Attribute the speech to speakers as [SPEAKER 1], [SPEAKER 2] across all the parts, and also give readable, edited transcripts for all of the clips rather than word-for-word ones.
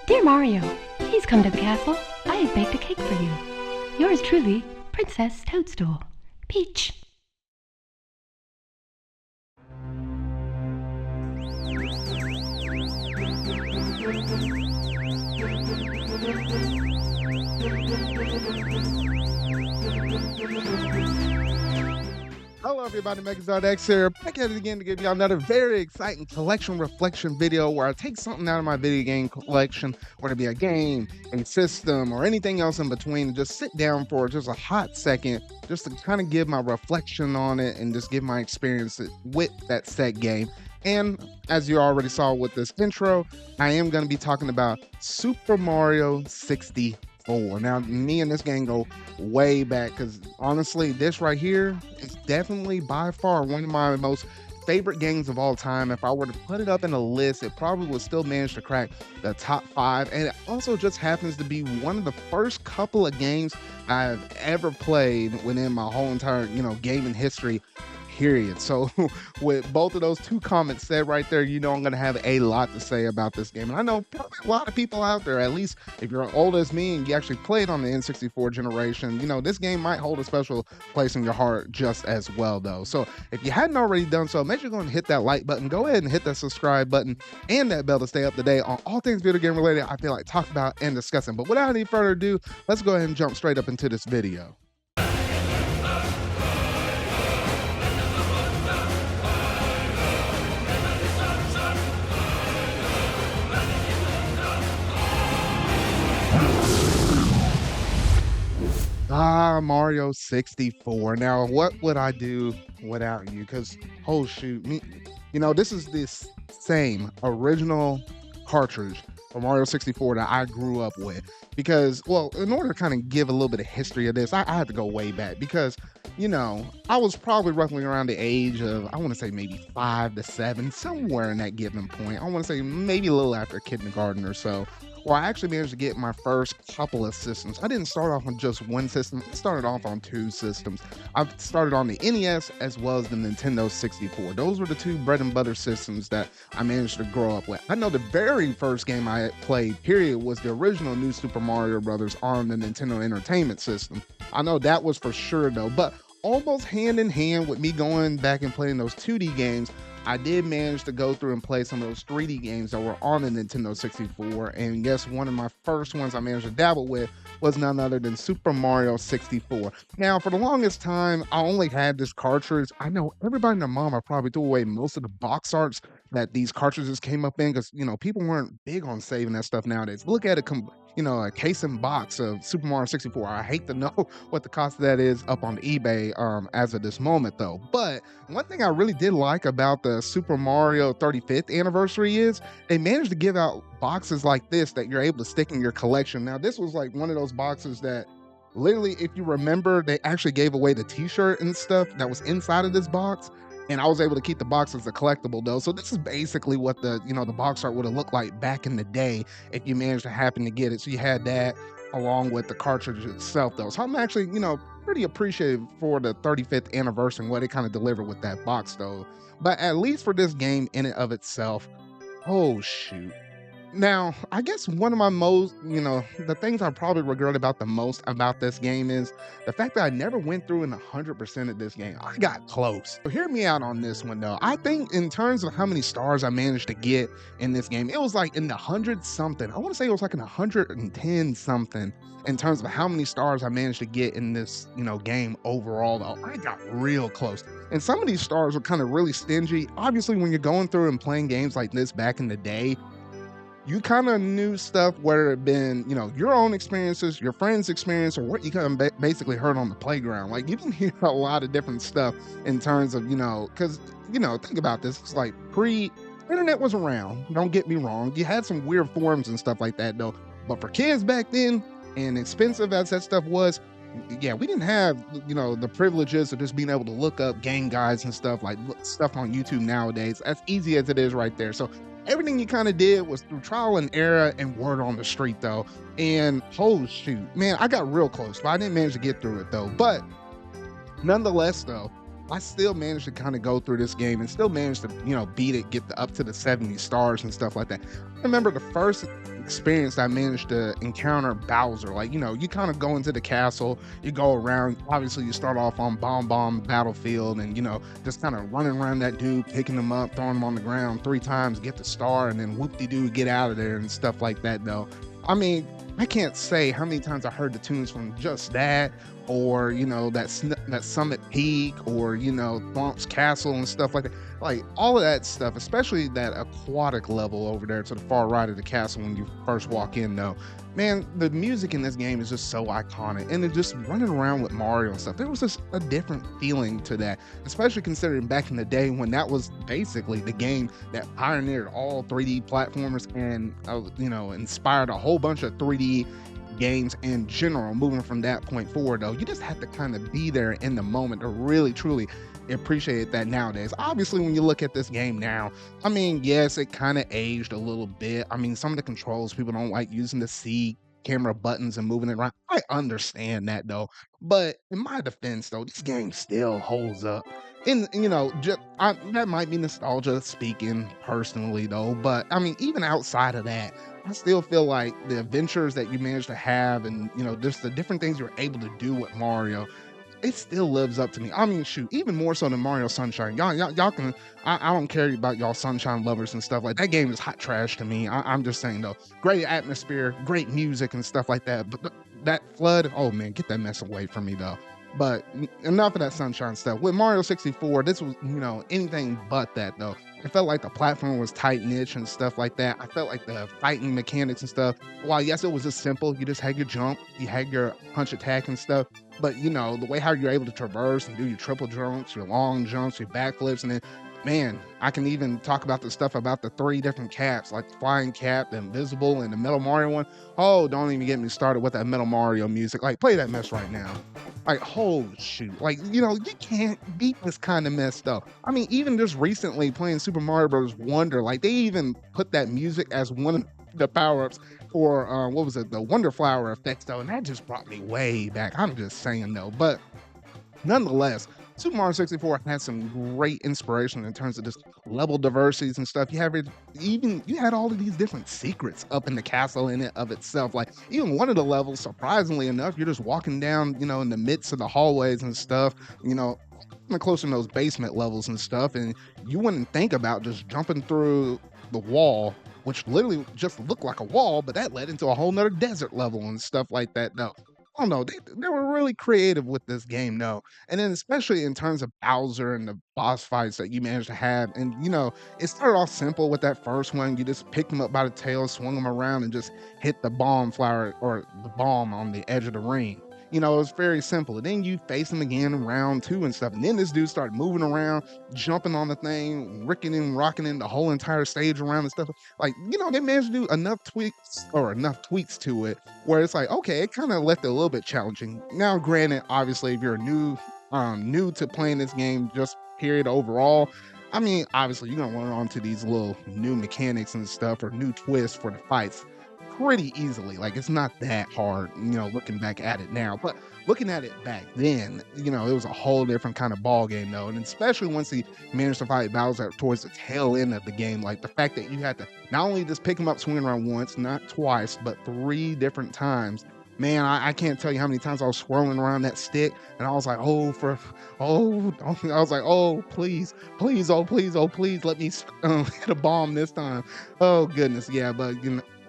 [SPEAKER 1] Dear Mario, please come to the castle. I have baked a cake for you. Yours truly, Princess Toadstool. Peach.
[SPEAKER 2] Hello everybody, Megazard here, back at it again to give you another very exciting collection reflection video where I take something out of my video game collection, whether it be a game, a system, or anything else in between, and just sit down for just a hot second, just to kind of give my reflection on it and just give my experience with that set game. And as you already saw with this intro, I am going to be talking about Super Mario 64. Now, me and this game go way back because honestly, this right here is definitely by far one of my most favorite games of all time. If I were to put it up in a list, it probably would still manage to crack the top 5. And it also just happens to be one of the first couple of games I've ever played within my whole entire, gaming history. Period. So with both of those two comments said right there, I'm going to have a lot to say about this game. And I know probably a lot of people out there, at least if you're old as me and you actually played on the N64 generation, this game might hold a special place in your heart just as well, though. So if you hadn't already done so, make sure you go and hit that like button, go ahead and hit that subscribe button and that bell to stay up to date on all things video game related I feel like talking about and discussing. But without any further ado, let's go ahead and jump straight up into this video. Mario 64. Now, what would I do without you? Because, oh shoot, this is this same original cartridge for Mario 64 that I grew up with. Because, well, in order to kind of give a little bit of history of this, I had to go way back because, I was probably roughly around the age of, I want to say maybe 5 to 7, somewhere in that given point. I want to say maybe a little after kindergarten or so. Well, I actually managed to get my first couple of systems. I didn't start off on just one system. I started off on 2 systems. I started on the NES as well as the Nintendo 64. Those were the 2 bread and butter systems that I managed to grow up with. I know the very first game I played, period, was the original New Super Mario Brothers on the Nintendo Entertainment System. I know that was for sure though, but almost hand in hand with me going back and playing those 2D games, I did manage to go through and play some of those 3D games that were on the Nintendo 64, and guess one of my first ones I managed to dabble with was none other than Super Mario 64. Now, for the longest time, I only had this cartridge. I know everybody and their mama probably threw away most of the box arts that these cartridges came up in because, people weren't big on saving that stuff nowadays. Look at a case and box of Super Mario 64. I hate to know what the cost of that is up on eBay as of this moment, though. But one thing I really did like about the Super Mario 35th anniversary is they managed to give out boxes like this that you're able to stick in your collection. Now, this was like one of those boxes that literally, if you remember, they actually gave away the t-shirt and stuff that was inside of this box. And I was able to keep the box as a collectible though. So this is basically what the box art would have looked like back in the day if you managed to happen to get it. So you had that along with the cartridge itself though. So I'm actually, pretty appreciative for the 35th anniversary and what it kind of delivered with that box though. But at least for this game in and of itself, oh shoot. Now, I guess one of my most, the things I probably regret about the most about this game is the fact that I never went through in 100% of this game. I got close. So hear me out on this one though. I think in terms of how many stars I managed to get in this game, it was like in the 100 something. I want to say it was like in 110 something in terms of how many stars I managed to get in this, game overall though. I got real close. And some of these stars were kind of really stingy. Obviously, when you're going through and playing games like this back in the day, you kind of knew stuff, whether it been, your own experiences, your friends' experience, or what you kind of basically heard on the playground. Like, you can hear a lot of different stuff in terms of, because, think about this. It's like internet was around. Don't get me wrong. You had some weird forums and stuff like that, though. But for kids back then, and expensive as that stuff was, yeah, we didn't have, the privileges of just being able to look up game guides and stuff like stuff on YouTube nowadays. As easy as it is right there. So everything you kind of did was through trial and error and word on the street though. And oh shoot, man, I got real close, but I didn't manage to get through it though. But nonetheless though, I still managed to kind of go through this game and still managed to, beat it, get up to the 70 stars and stuff like that. I remember the first experience I managed to encounter Bowser. Like, you kind of go into the castle, you go around. Obviously, you start off on Bomb Bomb Battlefield, and just kind of running around that dude, picking him up, throwing him on the ground 3 times, get the star, and then whoop de doo, get out of there and stuff like that. Though, I mean, I can't say how many times I heard the tunes from just that, or that Summit Peak, or Thwomp's Castle and stuff like that. Like all of that stuff, especially that aquatic level over there to the far right of the castle when you first walk in. Though, man, the music in this game is just so iconic, and then just running around with Mario and stuff. There was just a different feeling to that, especially considering back in the day when that was basically the game that pioneered all 3D platformers and inspired a whole bunch of 3D games in general. Moving from that point forward, though, you just have to kind of be there in the moment to really truly appreciate that nowadays. Obviously, when you look at this game now, I mean, yes, it kind of aged a little bit. I mean, some of the controls, people don't like using the C camera buttons and moving it around. I understand that, though. But in my defense, though, this game still holds up. And that might be nostalgia speaking personally, though. But I mean, even outside of that, I still feel like the adventures that you managed to have, and just the different things you're able to do with Mario, it still lives up to me. I mean, shoot, even more so than Mario Sunshine. Y'all can. I don't care about y'all Sunshine lovers and stuff like that. Game is hot trash to me. I'm just saying, though, great atmosphere, great music and stuff like that. But that flood, oh man, get that mess away from me, though. But enough of that Sunshine stuff. With Mario 64, this was anything but that, though. It felt like the platform was tight niche and stuff like that. I felt like the fighting mechanics and stuff, while yes, it was just simple. You just had your jump, you had your punch attack and stuff. But the way how you're able to traverse and do your triple jumps, your long jumps, your backflips, and then, man, I can even talk about the stuff about the 3 different caps, like the flying cap, the invisible, and the Metal Mario one. Oh, don't even get me started with that Metal Mario music. Like, play that mess right now. Like, holy shoot. Like, you can't beat this kind of mess, though. I mean, even just recently playing Super Mario Bros. Wonder, like, they even put that music as one of the power-ups for, what was it, the Wonder Flower effects, though, and that just brought me way back. I'm just saying, though. But nonetheless, Super Mario 64 had some great inspiration in terms of just level diversities and stuff. You had all of these different secrets up in the castle in it of itself. Like, even one of the levels, surprisingly enough, you're just walking down, in the midst of the hallways and stuff, closer in those basement levels and stuff, and you wouldn't think about just jumping through the wall, which literally just looked like a wall, but that led into a whole nother desert level and stuff like that. No, I don't know. They were really creative with this game, no. And then especially in terms of Bowser and the boss fights that you managed to have. And it started off simple with that first one. You just picked him up by the tail, swung him around, and just hit the bomb flower or the bomb on the edge of the ring. It was very simple. And then you face him again in round 2 and stuff. And then this dude started moving around, jumping on the thing, ricking and rocking in the whole entire stage around and stuff. Like, they managed to do enough tweaks to it where it's like, okay, it kind of left it a little bit challenging. Now, granted, obviously, if you're new to playing this game, just period overall, I mean, obviously, you're gonna learn onto these little new mechanics and stuff or new twists for the fights pretty easily. Like, it's not that hard, looking back at it now. But looking at it back then, it was a whole different kind of ball game, though. And especially once he managed to fight Bowser towards the tail end of the game, like the fact that you had to not only just pick him up, swing around once, not twice, but 3 different times. Man, I can't tell you how many times I was swirling around that stick, and I was like, I was like, oh, please, please, oh, please, oh, please, let me hit a bomb this time. Oh, goodness, yeah, but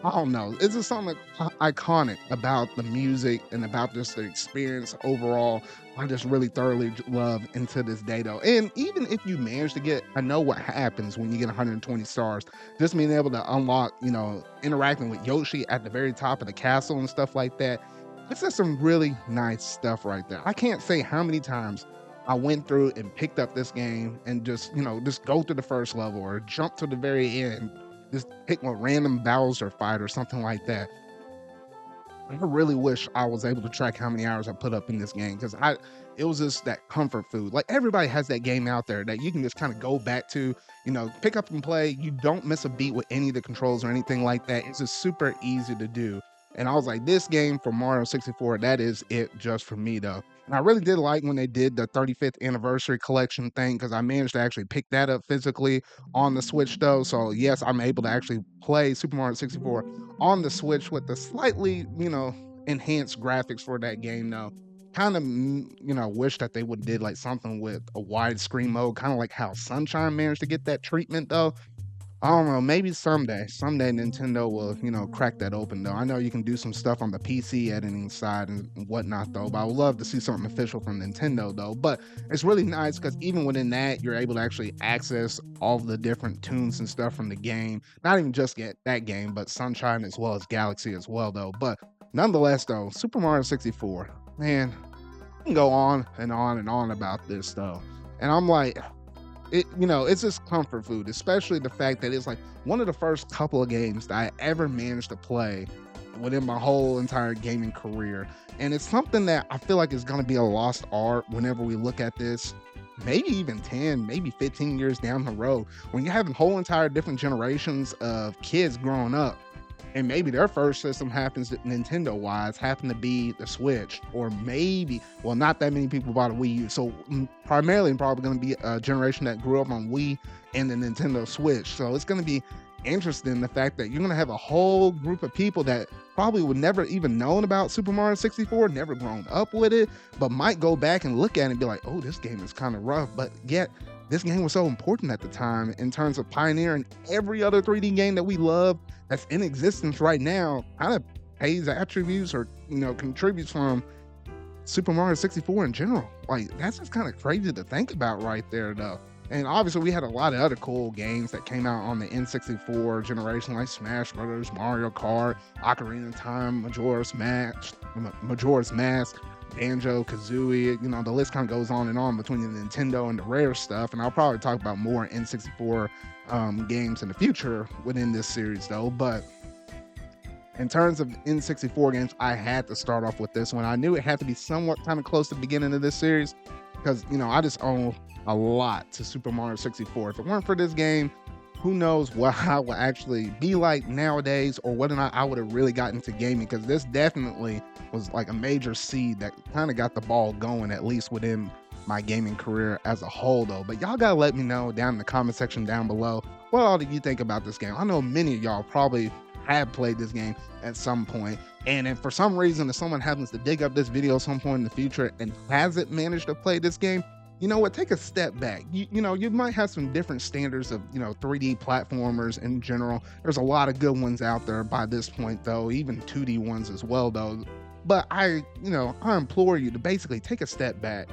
[SPEAKER 2] I don't know. It's just something iconic about the music and about just the experience overall. I just really thoroughly love into this day, though. And even if you manage to get, I know what happens when you get 120 stars. Just being able to unlock, interacting with Yoshi at the very top of the castle and stuff like that. It's just some really nice stuff right there. I can't say how many times I went through and picked up this game and just go through the first level or jump to the very end, just pick a random Bowser fight or something like that. I really wish I was able to track how many hours I put up in this game, because it was just that comfort food. Like, everybody has that game out there that you can just kind of go back to, pick up and play. You don't miss a beat with any of the controls or anything like that. It's just super easy to do. And I was like, this game for Mario 64, that is it just for me, though. And I really did like when they did the 35th anniversary collection thing because I managed to actually pick that up physically on the Switch though. So yes, I'm able to actually play Super Mario 64 on the Switch with the slightly, enhanced graphics for that game though. Kind of, wish that they would did like something with a widescreen mode, kind of like how Sunshine managed to get that treatment though. I don't know, maybe someday Nintendo will, crack that open though. I know you can do some stuff on the PC editing side and whatnot though, but I would love to see something official from Nintendo though. But it's really nice because even within that, you're able to actually access all the different tunes and stuff from the game. Not even just get that game, but Sunshine as well as Galaxy as well though. But nonetheless though, Super Mario 64, man, I can go on and on and on about this though. And I'm like, it's just comfort food, especially the fact that it's like one of the first couple of games that I ever managed to play within my whole entire gaming career. And it's something that I feel like is going to be a lost art whenever we look at this, maybe even 10, maybe 15 years down the road, when you're having whole entire different generations of kids growing up and maybe their first system happens to Nintendo wise happen to be the Switch, or maybe, well, not that many people bought a Wii U, so primarily probably going to be a generation that grew up on Wii and the Nintendo Switch. So it's going to be interesting the fact that you're going to have a whole group of people that probably would never even known about Super Mario 64, never grown up with it, but might go back and look at it and be like, oh, this game is kind of rough, but yet this game was so important at the time in terms of pioneering every other 3D game that we love that's in existence right now. Kind of pays attributes or contributes from Super Mario 64 in general. Like that's just kind of crazy to think about right there though. And obviously we had a lot of other cool games that came out on the N64 generation like Smash Brothers, Mario Kart, Ocarina of Time, Majora's Mask, Banjo, Kazooie, the list kind of goes on and on between the Nintendo and the Rare stuff. And I'll probably talk about more N64 games in the future within this series though. But in terms of N64 games, I had to start off with this one. I knew it had to be somewhat kind of close to the beginning of this series because, I just owe a lot to Super Mario 64. If it weren't for this game, who knows what I would actually be like nowadays or whether or not I would have really gotten into gaming, because this definitely was like a major seed that kind of got the ball going, at least within my gaming career as a whole though. But y'all gotta let me know down in the comment section down below what all do you think about this game. I know many of y'all probably have played this game at some point, and if for some reason if someone happens to dig up this video at some point in the future and hasn't managed to play this game, you know what, take a step back. You might have some different standards of 3D platformers in general. There's a lot of good ones out there by this point though, even 2D ones as well though. But I implore you to basically take a step back,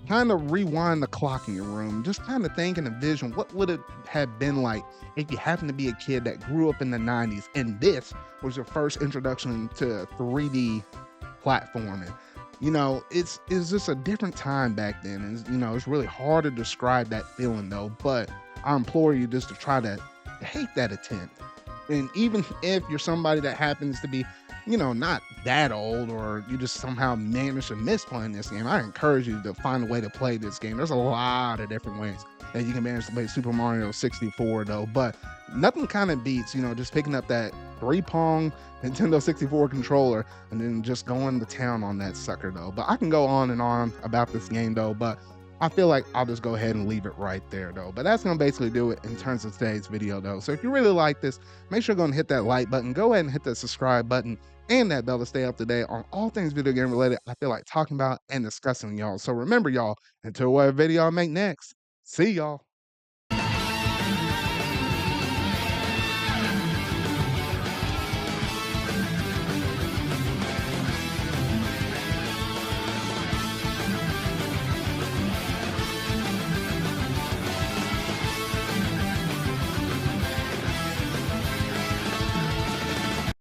[SPEAKER 2] kind of rewind the clock in your room, just kind of think and envision what would it have been like if you happened to be a kid that grew up in the 90s and this was your first introduction to 3D platforming. It's just a different time back then, and it's really hard to describe that feeling though. But I implore you just to try to take that attempt. And even if you're somebody that happens to be not that old, or you just somehow manage to miss playing this game, I encourage you to find a way to play this game. There's a lot of different ways that you can manage to play Super Mario 64 though, but nothing kind of beats, just picking up that 3-prong Nintendo 64 controller and then just going to town on that sucker though. But I can go on and on about this game though, but I feel like I'll just go ahead and leave it right there though. But that's gonna basically do it in terms of today's video though. So if you really like this, make sure you're gonna hit that like button, go ahead and hit that subscribe button and that bell to stay up to date on all things video game related I feel like talking about and discussing, y'all. So remember, y'all, until what video I make next, see y'all.